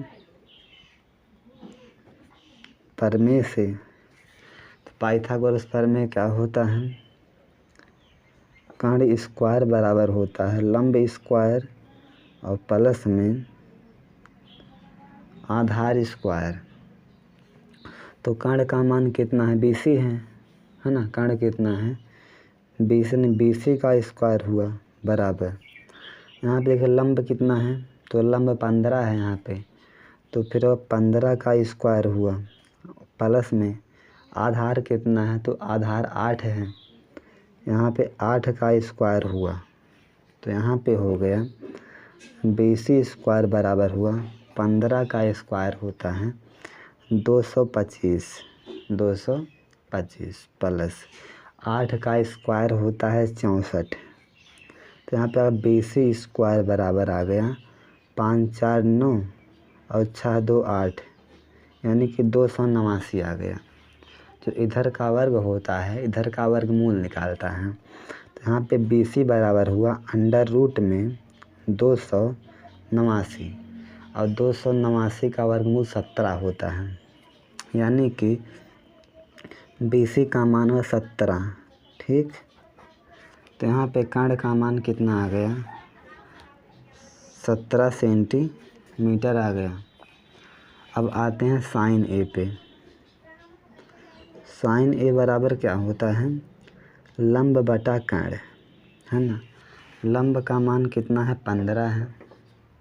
प्रमेय से, तो पाइथागोरस प्रमेय क्या होता है, कर्ण स्क्वायर बराबर होता है लंब स्क्वायर और प्लस में आधार स्क्वायर। तो कर्ण का मान कितना है 20 है ना, कर्ण कितना है 20, ने 20 का स्क्वायर हुआ बराबर, यहाँ पे देखिए लंब कितना है, तो लंब 15 है यहाँ पे, तो फिर 15 का स्क्वायर हुआ प्लस में आधार कितना है, तो आधार 8 है, यहाँ पे 8 का स्क्वायर हुआ, तो यहाँ पे हो गया 20 स्क्वायर बराबर हुआ 15 का स्क्वायर होता है 225 प्लस 8 का स्क्वायर होता है 64, तो यहाँ पे आप 20 स्क्वायर बराबर आ गया 5 4 9 और 6 2 8, यानी कि 289 आ गया। जो इधर का वर्ग होता है इधर का वर्गमूल निकालता है, तो यहाँ पे 20 बराबर हुआ अंडर रूट में 289 और 289 का वर्गमूल 17 होता है, यानी कि 20 का मान है 17, ठीक। तो यहाँ पे कर्ण का मान कितना आ गया 17 सेंटीमीटर आ गया। अब आते हैं साइन ए पे। साइन ए बराबर क्या होता है लंब बटा कर्ण, है ना। लंब का मान कितना है 15 है,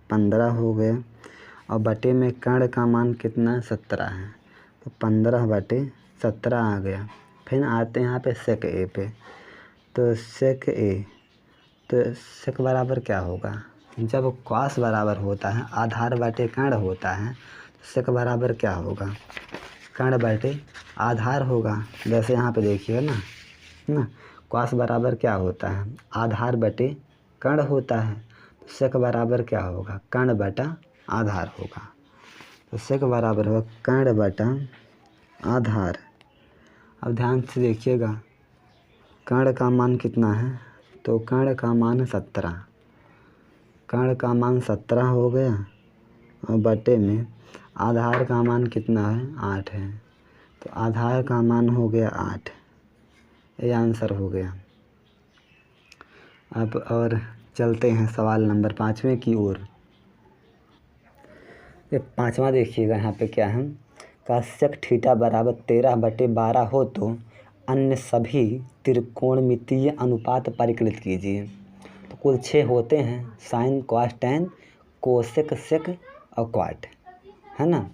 15 हो गया और बटे में कर्ण का मान कितना 17 है, तो 15/17 आ गया। फिर आते हैं यहाँ पे सेक ए पे, तो सेक ए, तो सेक बराबर क्या होगा, जब कॉस बराबर होता है आधार बटे कर्ण होता है, तो सेक बराबर क्या होगा, कर्ण बटे आधार होगा। जैसे यहाँ पे देखिए ना कॉस बराबर क्या होता है, आधार बटे कर्ण होता है, तो सेक बराबर क्या होगा, कर्ण बटा आधार होगा। तो सेक बराबर होगा कर्ण बटा आधार। अब ध्यान से देखिएगा, कर्ण का मान कितना है, तो कर्ण का मान है 17, कर्ण का मान 17 हो गया, और बटे में आधार का मान कितना है 8 है, तो आधार का मान हो गया 8, ये आंसर हो गया। अब और चलते हैं सवाल नंबर 5वें की ओर। ये 5वां देखिएगा यहाँ पे क्या है, का सेक थीटा बराबर 13/12 हो तो अन्य सभी त्रिकोणमितीय अनुपात परिकलित कीजिए। तो कुल 6 होते हैं, sine cos tan cosec sec और क्वाट, है ना।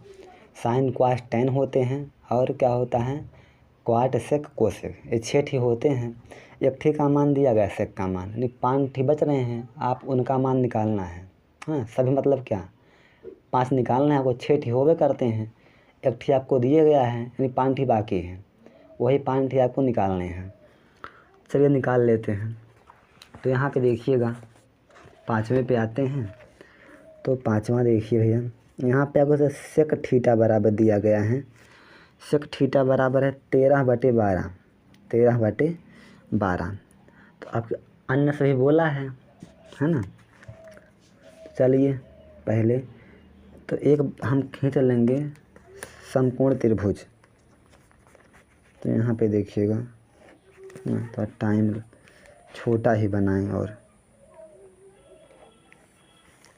साइन कॉस टैन होते हैं और क्या होता है क्वाट सेक कोसेक, ये 6 ठी होते हैं। एक ठी का मान दिया गया सेक का मान, यानी 5 ठी बच रहे हैं, आप उनका मान निकालना है। हाँ सभी मतलब क्या 5 निकालना है, आपको 6 ठी होवे करते हैं, एक ठी आपको दिए गया है यानी 5 ठी बाकी है, वही 5 ठी आपको निकालने हैं। चलिए निकाल लेते हैं। तो यहाँ पे देखिएगा 5वें पे आते हैं, तो 5वां देखिए भैया, यहाँ पे आपको सेक थीटा बराबर दिया गया है, सेक थीटा बराबर है 13/12, 13/12। तो आप अन्य सभी बोला है ना। चलिए पहले तो एक हम खींच लेंगे समकोण त्रिभुज। तो यहाँ पे देखिएगा तो टाइम छोटा ही बनाएं, और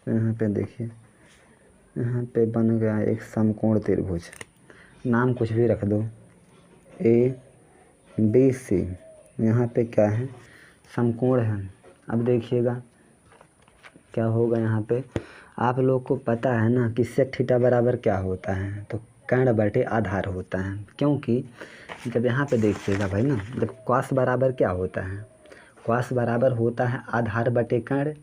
यहाँ पे देखिए यहाँ पे बन गया एक समकोण त्रिभुज, नाम कुछ भी रख दो ABC। यहाँ पे क्या है समकोण है। अब देखिएगा क्या होगा, यहाँ पे आप लोग को पता है ना कि सेक थीटा बराबर क्या होता है, तो कर्ण बटे आधार होता है। क्योंकि जब यहाँ पे देखिएगा भाई ना, जब कॉस बराबर क्या होता है, कॉस बराबर होता है आधार बटे कर्ण,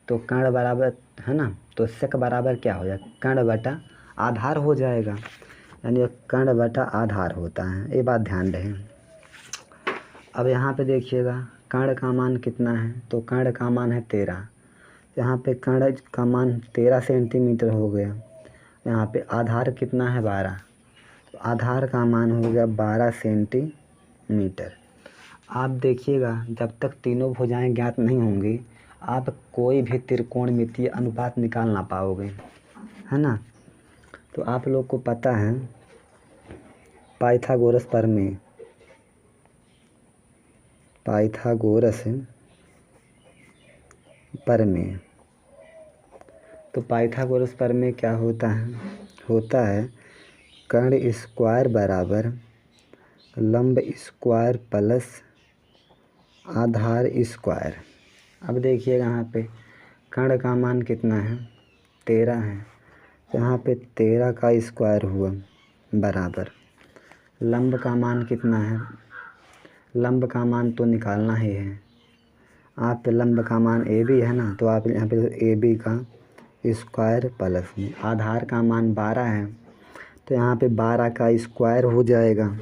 तो कर्ण बराबर है ना, तो सेक बराबर क्या हो जाएगा कर्ण बटा आधार हो जाएगा, यानी कर्ण बटा आधार होता है, ये बात ध्यान रहे। अब यहाँ पे देखिएगा कर्ण का मान कितना है, तो कर्ण का मान है 13, यहाँ पे कर्ण का मान 13 सेंटीमीटर हो गया। यहाँ पे आधार कितना है 12, तो आधार का मान हो गया 12 सेंटीमीटर। आप देखिएगा जब तक तीनों भुजाएं ज्ञात नहीं होंगी आप कोई भी त्रिकोणमितीय अनुपात निकाल ना पाओगे, है ना। तो आप लोग को पता है पाइथागोरस प्रमेय, पाइथागोरस प्रमेय, तो पाइथागोरस प्रमेय क्या होता है कर्ण स्क्वायर बराबर लंब स्क्वायर प्लस आधार स्क्वायर। अब देखिएगा यहाँ पे कर्ण का मान कितना है 13 है, तो यहाँ पे 13 का स्क्वायर हुआ बराबर लंब का मान कितना है, लंब का मान तो निकालना ही है। आप पे लंब का मान AB है ना, तो आप यहाँ पे AB का स्क्वायर प्लस में आधार का मान 12 है, तो यहाँ पे 12 का स्क्वायर हो जाएगा।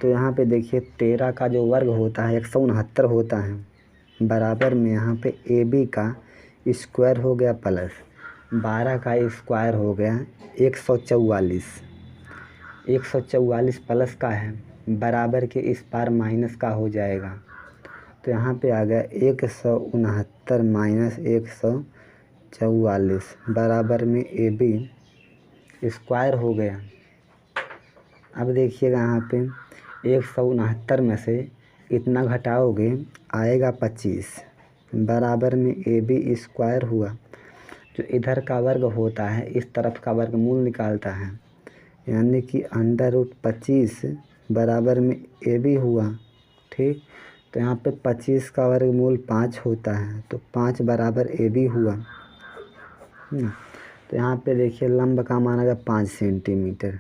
तो यहाँ पे देखिए 13 का जो वर्ग होता है 169 होता है, बराबर में यहाँ पे AB का स्क्वायर हो गया प्लस 12 का स्क्वायर हो गया 144, 144 प्लस का है, बराबर के इस पार माइनस का हो जाएगा। तो यहाँ पे आ गया 169 माइनस 144 बराबर में AB स्क्वायर हो गया। अब देखिएगा यहाँ पे 169 में से इतना घटाओगे आएगा 25 बराबर में AB स्क्वायर हुआ। जो इधर का वर्ग होता है इस तरफ का वर्गमूल निकालता है, यानी कि √25 बराबर में AB हुआ। ठीक, तो यहाँ पे 25 का वर्गमूल 5 होता है, तो 5 बराबर AB हुआ। तो यहाँ पे देखिए लंब का मान आएगा 5 सेंटीमीटर,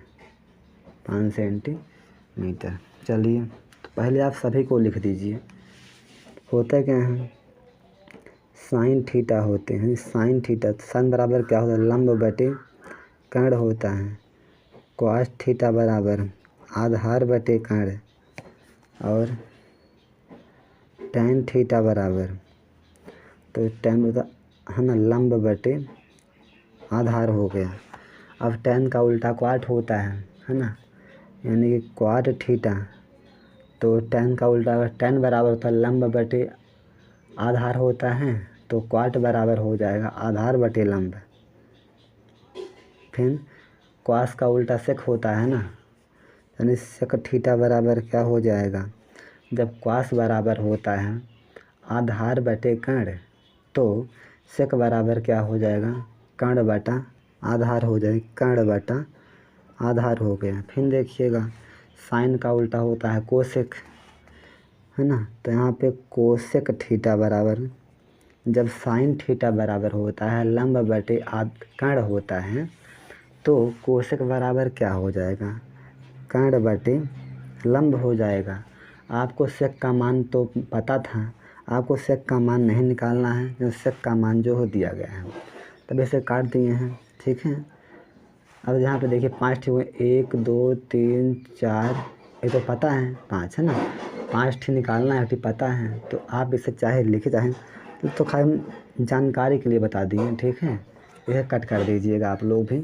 5 सेंटीमीटर। चलिए तो पहले आप सभी को लिख दीजिए। होता क्या है, साइन थीटा होते हैं, साइन थीटा, साइन बराबर क्या होता है, लंब बटे कर्ण होता है। कॉस थीटा बराबर आधार बटे कर्ण, और टैन थीटा बराबर, तो टैन होता है ना लंब बटे आधार हो गया। अब टैन का उल्टा क्वाट होता है ना, यानी कि क्वाट थीटा, तो टैन का उल्टा टैन बराबर होता है लंब बटे आधार होता है, तो क्वाट बराबर हो जाएगा आधार बटे लंब। फिर क्वास का उल्टा सेक होता है ना, यानी सेक थीटा बराबर क्या हो जाएगा, जब क्वास बराबर होता है आधार बटे कर्ण, तो सेक बराबर क्या हो जाएगा, कर्ण बटा आधार हो जाएगा, कर्ण बटा आधार हो गया। फिर देखिएगा साइन का उल्टा होता है कोसेक, है ना, तो यहाँ पे कोसेक थीटा बराबर, जब साइन थीटा बराबर होता है लंब बटे कर्ण होता है, तो कोसेक बराबर क्या हो जाएगा, कर्ण बटे लंब हो जाएगा। आपको सेक का मान तो पता था, आपको सेक का मान नहीं निकालना है, जो सेक का मान जो हो दिया गया है, तब इसे काट दिए हैं। ठीक है, अब यहाँ पे देखिए 5 ठीक हुए, 1 2 3 4, ये तो पता है 5 है ना, 5 ठीक निकालना है, ठीक पता है, तो आप इसे चाहे लिखे चाहे तो खाली जानकारी के लिए बता दिए। ठीक है, यह कट कर दीजिएगा आप लोग भी,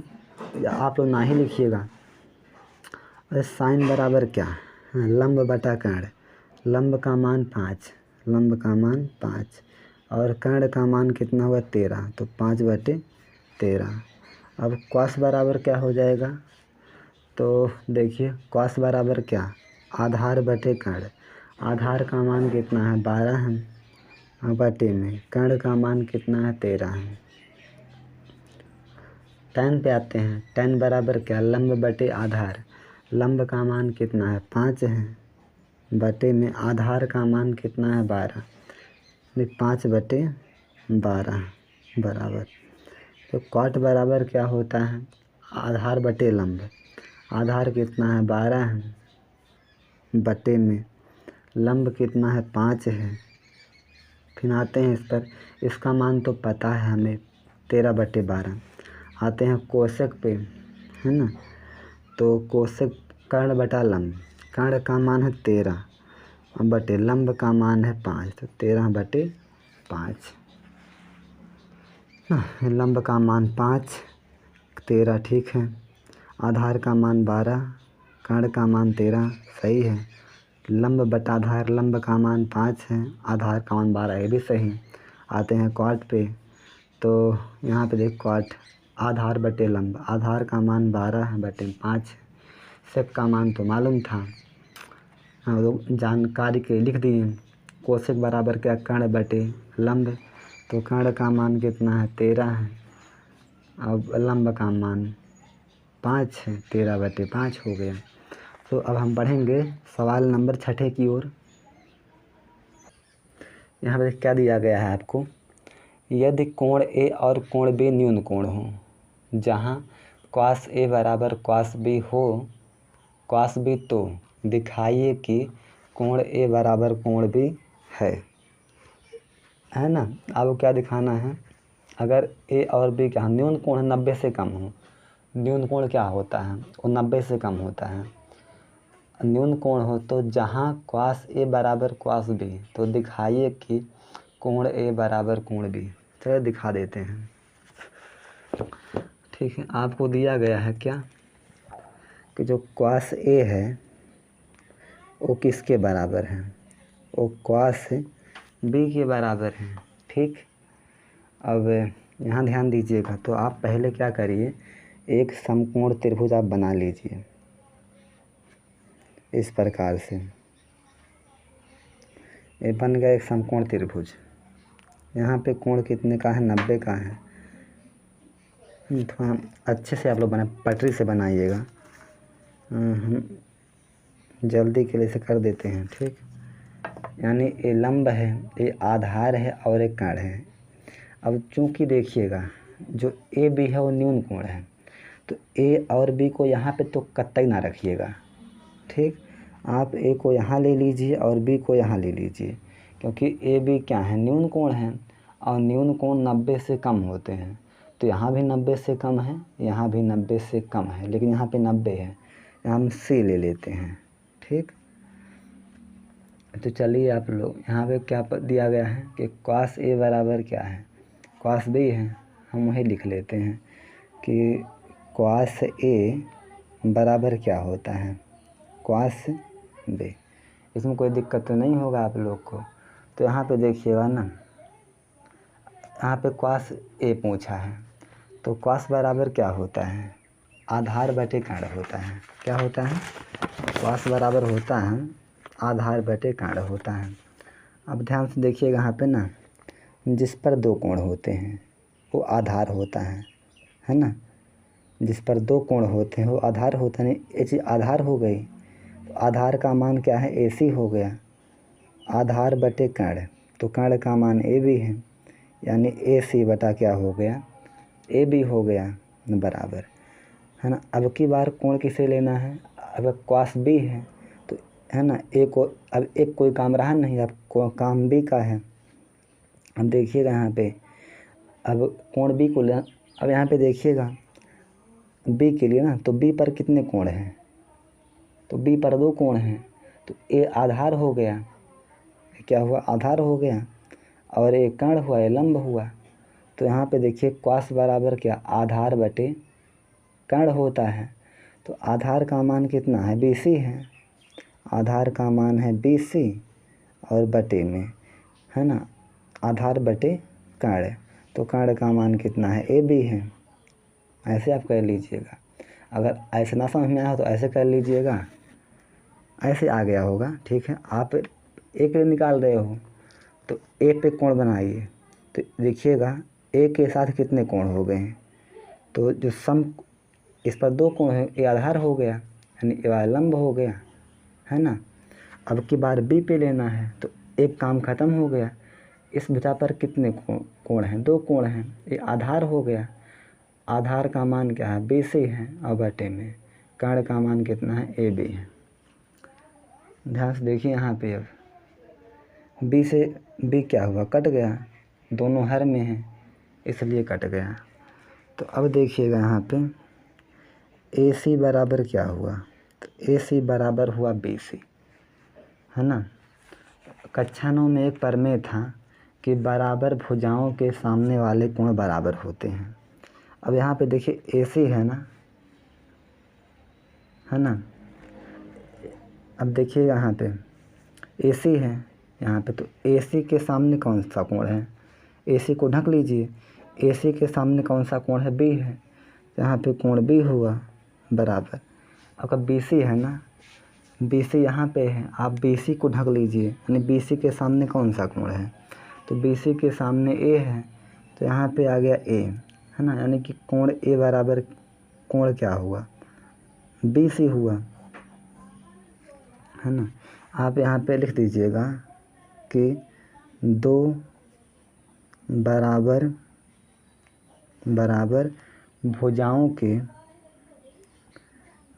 या आप लोग ना ही लिखिएगा। अरे साइन बराबर क्या, लंब बटा कर्ण, लंब का मान 5, लंब का मान 5, और कर्ण का मान कितना हुआ 13, तो 5 बटे 13। अब कॉस बराबर क्या हो जाएगा, तो देखिए कॉस बराबर क्या, आधार बटे कर्ण, आधार का मान कितना है 12 है, बटे में कर्ण का मान कितना है 13 है। टैन पे आते हैं, टैन बराबर क्या, लंब बटे आधार, लंब का मान कितना है 5 है, बटे में आधार का मान कितना है 12, 5 बटे 12 बराबर। तो कॉट बराबर क्या होता है, आधार बटे लंब, आधार कितना है 12 है, बटे में लंब कितना है 5 है। फिर आते हैं इस पर, इसका मान तो पता है हमें 13 बटे 12। आते हैं कोसेक पे, है ना, तो कोसेक कर्ण बटा लंब, कर्ण का मान है 13 बटे लंब का मान है 5, तो 13 बटे 5, लंब का मान 5, 13 ठीक है, आधार का मान 12, कर्ण का मान 13, सही है। लंब बटा आधार, लंब का मान 5 है, आधार का मान 12, ये भी सही। आते हैं क्वाट पे, तो यहाँ पे देख क्वाट आधार बटे लंब, आधार का मान 12 बटे 5, सेक का मान तो मालूम था, हम लोग जानकारी के लिख दिए। कोसेक बराबर क्या, कर्ण बटे लंब, तो कर्ण का मान कितना है 13 है, अब लंब का मान 5 है, 13 बटे 5 हो गया। तो अब हम बढ़ेंगे सवाल नंबर 6 की ओर। यहाँ पर क्या दिया गया है आपको, यदि कोण ए और कोण बी न्यून कोण हो, जहाँ कॉस ए बराबर कॉस बी हो, कॉस बी, तो दिखाइए कि कोण ए बराबर कोण बी है ना। आपको क्या दिखाना है, अगर ए और बी का न्यून कोण 90 से कम हो, न्यून कोण क्या होता है, वो 90 से कम होता है। न्यून कोण हो तो जहाँ कॉस ए बराबर कॉस बी, तो दिखाइए कि कोण ए बराबर कोण बी। चलिए दिखा देते हैं। ठीक है, आपको दिया गया है क्या कि जो कॉस ए है वो किसके बराबर है, वो कॉस बी के बराबर है। ठीक, अब यहाँ ध्यान दीजिएगा, तो आप पहले क्या करिए, एक समकोण त्रिभुज आप बना लीजिए इस प्रकार से। ये बन गया एक समकोण त्रिभुज, यहाँ पे कोण कितने का है 90 का है। थोड़ा अच्छे से आप लोग बना, पटरी से बनाइएगा, हम जल्दी के लिए से कर देते हैं। ठीक, यानी ये लंब है, ये आधार है और एक कर्ण है। अब चूंकि देखिएगा जो ए बी है वो न्यून कोण है, तो ए और बी को यहाँ पे तो कतई ना रखिएगा, ठीक। आप ए को यहाँ ले लीजिए और बी को यहाँ ले लीजिए, क्योंकि ए बी क्या है, न्यून कोण है और न्यून कोण 90 से कम होते हैं। तो यहाँ भी 90 से कम है, यहाँ भी 90 से कम है, लेकिन यहाँ पे 90 है, यहाँ हम सी ले लेते हैं, ठीक। तो चलिए आप लोग यहाँ पे क्या दिया गया है कि cos A बराबर क्या है, cos B है, हम वही लिख लेते हैं कि cos A बराबर क्या होता है, cos B। इसमें कोई दिक्कत तो नहीं होगा आप लोग को। तो यहाँ पे देखिएगा ना, यहाँ पे cos A पूछा है, तो cos बराबर क्या होता है, आधार बटे कांड होता है। क्या होता है, cos बराबर होता है आधार बटे कांड होता है। अब ध्यान से देखिएगा यहाँ पे ना, जिस पर दो कोण होते हैं वो आधार होता है ना। जिस पर दो कोण होते हैं वो आधार होता है, ये चीज़ आधार हो गई। तो आधार का मान क्या है, AC हो गया, आधार बटे कर्ण, तो कर्ण का मान AB है, यानी AC बटा क्या हो गया, AB हो गया बराबर, है ना। अब की बार कोण किसे लेना है, अब cos B है तो है ना, अब एक कोई काम रहा नहीं, अब काम B का है। अब देखिएगा यहाँ पे, अब कोण B को लेना, अब यहाँ पे देखिएगा B के लिए ना, तो B पर कितने कोण हैं, तो B पर दो कोण हैं, तो A आधार हो गया, क्या हुआ, आधार हो गया, और A कर्ण हुआ, A लंब हुआ। तो यहाँ पे देखिए cos बराबर क्या, आधार बटे कर्ण होता है। तो आधार का मान कितना है, BC है, आधार का मान है BC और बटे में, है ना, आधार बटे कर्ण, तो कर्ण का मान कितना है, AB है। ऐसे आप कर लीजिएगा। अगर ऐसे ना समझ में आया तो ऐसे कर लीजिएगा, ऐसे आ गया होगा, ठीक है। आप एक निकाल रहे हो तो ए पे कोण बनाइए, तो देखिएगा ए के साथ कितने कोण हो गए हैं, तो जो सम इस पर दो कोण है, ए आधार हो गया, यानी ए लंब हो गया, है ना। अब की बार बी पे लेना है, तो एक काम ख़त्म हो गया। इस भुजा पर कितने कोण हैं, दो कोण हैं, ये आधार हो गया, आधार का मान क्या है, BC है, और बटे में कर्ण का मान कितना है, AB है। ध्यान से देखिए यहाँ पे, अब B से B क्या हुआ, कट गया, दोनों हर में हैं इसलिए कट गया। तो अब देखिएगा यहाँ पे AC बराबर क्या हुआ, तो AC बराबर हुआ BC, है ना। कक्षा 9 में एक प्रमेय था कि बराबर भुजाओं के सामने वाले कोण बराबर होते हैं। अब यहाँ पे देखिए AC है ना, है ना। अब देखिएगा यहाँ पे AC है यहाँ पे, तो AC के सामने कौन सा कोण है, AC को ढक लीजिए, AC के सामने कौन सा कोण है, B है, यहाँ पे कोण B हुआ बराबर। अब BC है ना, BC यहाँ पे है, आप BC को ढक लीजिए, यानी BC के सामने कौन सा कोण है, तो BC के सामने A है, तो यहाँ पे आ गया A, है ना, यानी कि कोण A बराबर कोण क्या हुआ, BC हुआ, है ना। आप यहाँ पे लिख दीजिएगा कि दो बराबर भुजाओं के,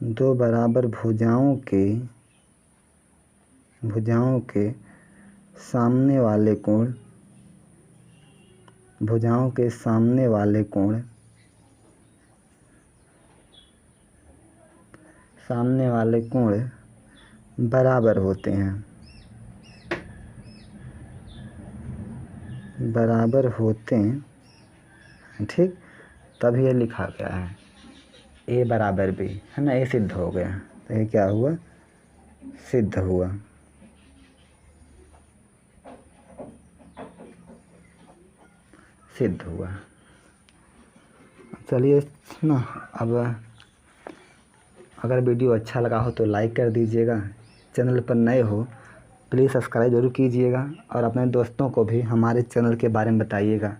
दो बराबर भुजाओं के सामने वाले कोण, भुजाओं के सामने वाले कोण बराबर होते हैं, बराबर होते हैं, ठीक। तभी ये लिखा गया है A बराबर B, है ना, ये सिद्ध हो गया। तो ये क्या हुआ, सिद्ध हुआ। सिद्ध हुआ। चलिए ना, अब अगर वीडियो अच्छा लगा हो तो लाइक कर दीजिएगा, चैनल पर नए हो प्लीज़ सब्सक्राइब ज़रूर कीजिएगा, और अपने दोस्तों को भी हमारे चैनल के बारे में बताइएगा।